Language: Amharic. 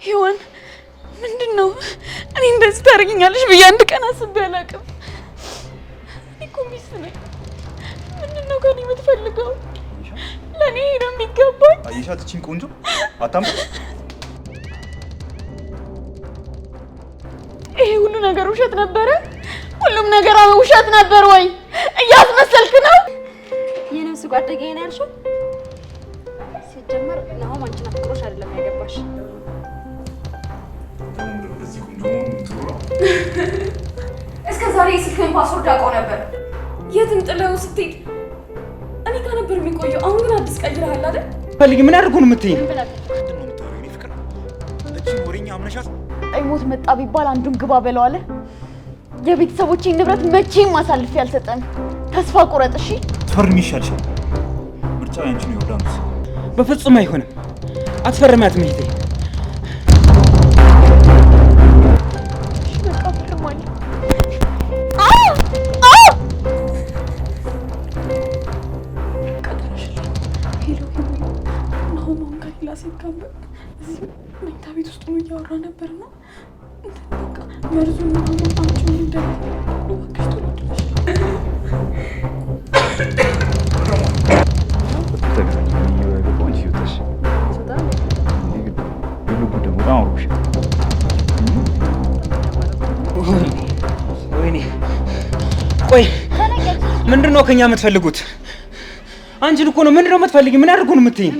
ሄዋን ምንድነው? እኔ እንደዚህ ታደርጊኛለሽ ብዬ አንድ ቀን አስቤ አላውቅም። እኔ እኮ ሚስት ነኝ። ምንድነው ከኔ የምትፈልገው? ለኔ ነው የሚገባኝ። አየሻት እቺን ቆንጆ አታምር። ይሄ ሁሉ ነገር ውሸት ነበረ? ሁሉም ነገር ውሸት ነበር ወይ? እያስመሰልክ ነው? የነፍስ ጓደኛዬ ነው ያልሽው? ሲጀመር ናሆም አንቺን አፍቅሮሽ አይደለም ያገባሽ። እስከ ዛሬ የስልክህን ፓስወርድ አውቀው ነበር። የትም ጥለው ስትሄድ እኔ ጋር ነበር የሚቆየው። አሁን ግን አዲስ ቀይረሃል አይደል? ፈልጊ ምን አድርጎ ነው የምትይኝ? ሞት መጣ ቢባል አንዱን ግባ በለው አለ። የቤተሰቦቼን ንብረት መቼም አሳልፌ አልሰጠም። ተስፋ ቁረጥ እሺ። ፈርሚ ይሻልሻል። ምርጫው ያንቺ ነው ዮርዳኖስ። በፍጹም አይሆንም። አትፈርሚያትም እህቴ። በቃ ፈርማለሁ። ከሌላ ሴት ጋር እዚህ መኝታ ቤት ውስጥ ነው እያወራ ነበርና በቃ መርዙን አንቺ ቆይ ምንድነው ከኛ የምትፈልጉት? አንቺን እኮ ነው። ምንድነው የምትፈልጊ? ምን አድርጎ ነው የምትይኝ?